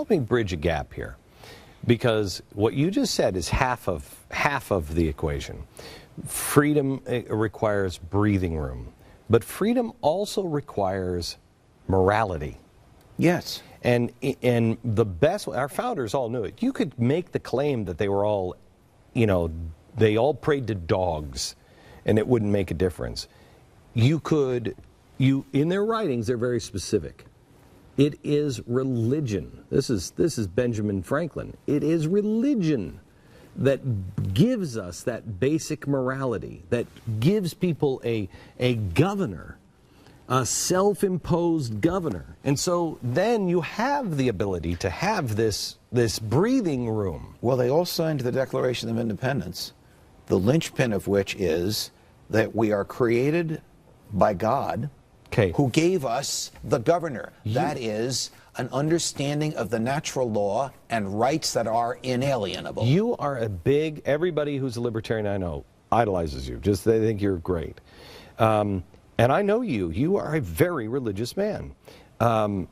help me bridge a gap here, because what you just said is half of the equation. Freedom requires breathing room, but freedom also requires morality. Yes. And the best, our founders all knew it. You could make the claim that they were all, they all prayed to dogs, and it wouldn't make a difference. In their writings, they're very specific. It is religion. This is Benjamin Franklin. It is religion that gives us that basic morality, that gives people a governor, a self-imposed governor. And so then you have the ability to have this breathing room. Well, they all signed the Declaration of Independence, the linchpin of which is that we are created by God, who gave us the governor. That is an understanding of the natural law and rights that are inalienable. You are everybody who's a libertarian I know idolizes you. They think you're great. And I know you are a very religious man. And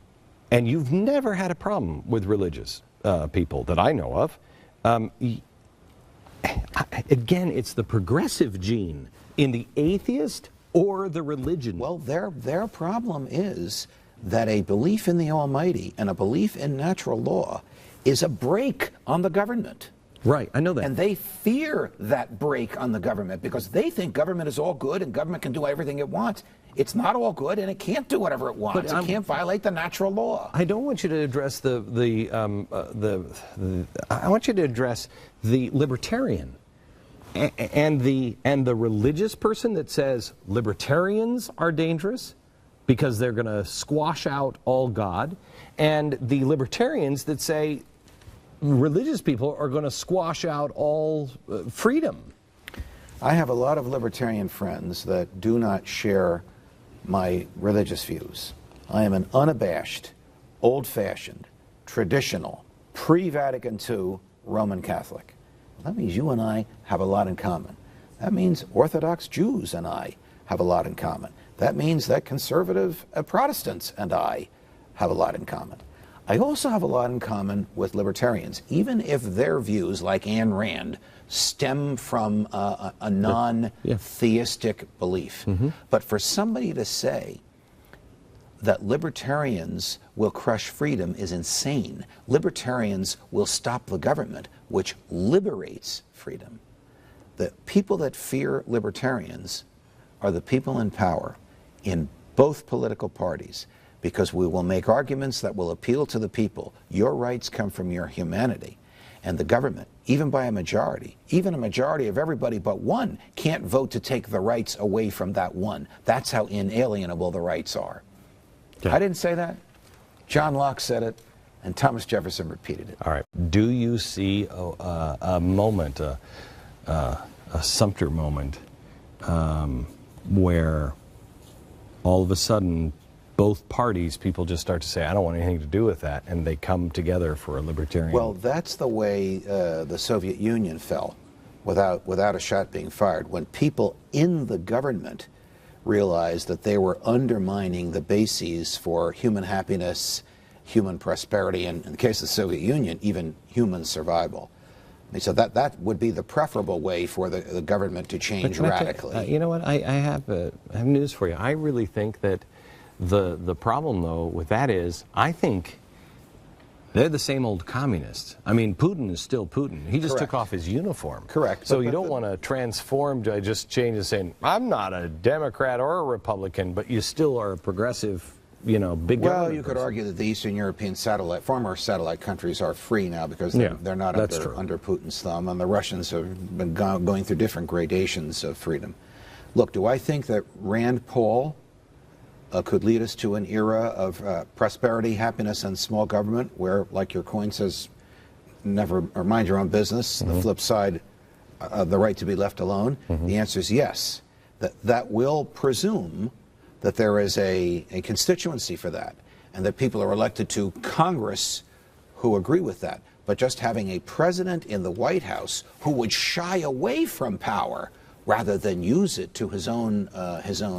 you've never had a problem with religious people that I know of. Again, it's the progressive gene in the atheist or the religion. Well, their problem is that a belief in the Almighty and a belief in natural law is a brake on the government. Right, I know that. And they fear that brake on the government because they think government is all good and government can do everything it wants. It's not all good, and it can't do whatever it wants. It can't violate the natural law. I don't want you to address I want you to address the libertarian and the religious person that says libertarians are dangerous because they're going to squash out all God, and the libertarians that say religious people are going to squash out all freedom. I have a lot of libertarian friends that do not share my religious views. I am an unabashed, old-fashioned, traditional, pre-Vatican II Roman Catholic. That means you and I have a lot in common. That means Orthodox Jews and I have a lot in common. That means that conservative Protestants and I have a lot in common. I also have a lot in common with libertarians, even if their views, like Ayn Rand, stem from a non-theistic belief. But for somebody to say that libertarians will crush freedom is insane. Libertarians will stop the government, which liberates freedom. The people that fear libertarians are the people in power in both political parties, because we will make arguments that will appeal to the people. Your rights come from your humanity. And the government, even by a majority, even a majority of everybody but one, can't vote to take the rights away from that one. That's how inalienable the rights are. Okay. I didn't say that. John Locke said it, and Thomas Jefferson repeated it. All right. Do you see a moment, a Sumter moment, where all of a sudden both parties, people just start to say, I don't want anything to do with that, and they come together for a libertarian? Well, that's the way the Soviet Union fell, without a shot being fired. When people in the government realized that they were undermining the bases for human happiness, human prosperity, and in the case of the Soviet Union, even human survival. And so that would be the preferable way for the government to change radically. You know what? I have news for you. I really think that the problem, though, with that is, I think they're the same old communists. I mean, Putin is still Putin. He just took off his uniform. Correct. So you don't want to transform, just change and saying, I'm not a Democrat or a Republican, but you still are a progressive, big government. Well, you could argue that the Eastern European former satellite countries are free now because they're not under Putin's thumb, and the Russians have been going through different gradations of freedom. Look, do I think that Rand Paul could lead us to an era of prosperity, happiness, and small government where, like your coin says, never or mind your own business, the flip side, the right to be left alone? The answer is yes. That will presume that there is a constituency for that, and that people are elected to Congress who agree with that. But just having a president in the White House who would shy away from power rather than use it to his own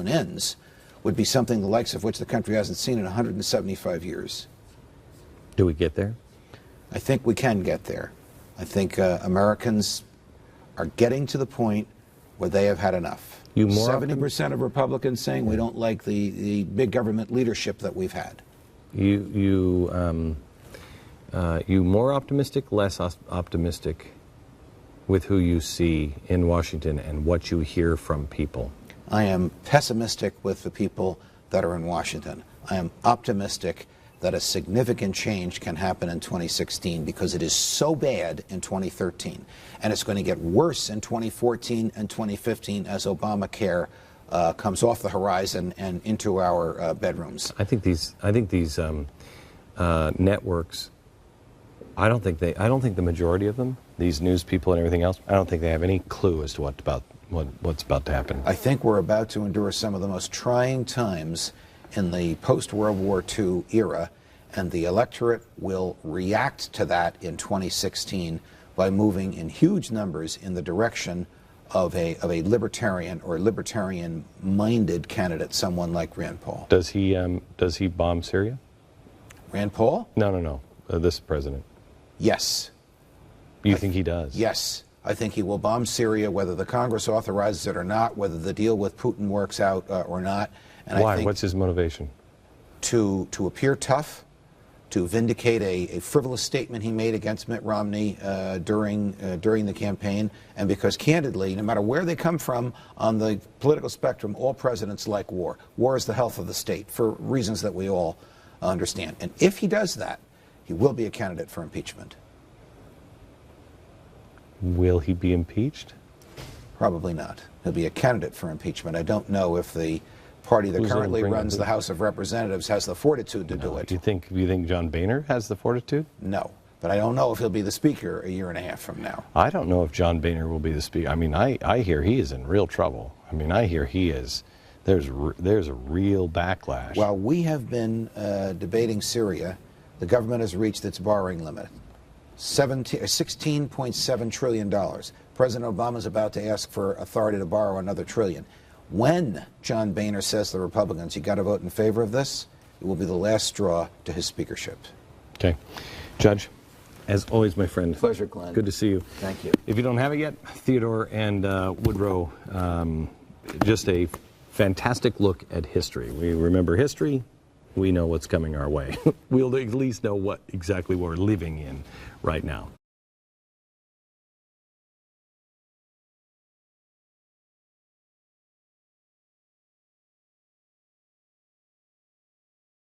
ends would be something the likes of which the country hasn't seen in 175 years. Do we get there? I think we can get there. I think Americans are getting to the point where they have had enough. 70% of Republicans saying we don't like the big government leadership that we've had. You more optimistic, less optimistic with who you see in Washington and what you hear from people? I am pessimistic with the people that are in Washington. I am optimistic that a significant change can happen in 2016 because it is so bad in 2013. And it's going to get worse in 2014 and 2015 as Obamacare comes off the horizon and into our bedrooms. I think these networks, I don't think the majority of them, these news people and everything else, I don't think they have any clue as to what's about to happen. I think we're about to endure some of the most trying times in the post-World War II era, and the electorate will react to that in 2016 by moving in huge numbers in the direction of a libertarian or libertarian-minded candidate, someone like Rand Paul. Does he bomb Syria? Rand Paul? No. This president. Yes. You think he does? Yes. I think he will bomb Syria, whether the Congress authorizes it or not, whether the deal with Putin works out or not. And why? I think What's his motivation? To appear tough, to vindicate a frivolous statement he made against Mitt Romney during the campaign, and because candidly, no matter where they come from on the political spectrum, all presidents like war. War is the health of the state for reasons that we all understand. And if he does that, he will be a candidate for impeachment. Will he be impeached? Probably not. He'll be a candidate for impeachment. I don't know if the party that currently runs the House of Representatives has the fortitude to do it. Do you think John Boehner has the fortitude? No. But I don't know if he'll be the speaker a year and a half from now. I don't know if John Boehner will be the speaker. I mean, I hear he is in real trouble. I mean, I hear he is. There's a real backlash. While we have been debating Syria, the government has reached its borrowing limit. $16.7 trillion. President Obama is about to ask for authority to borrow another trillion. When John Boehner says to the Republicans, you got to vote in favor of this, it will be the last straw to his speakership. Okay. Judge, as always, my friend. Pleasure, Glenn. Good to see you. Thank you. If you don't have it yet, Theodore and Woodrow, just a fantastic look at history. We remember history. We know what's coming our way. We'll at least know exactly what we're living in right now.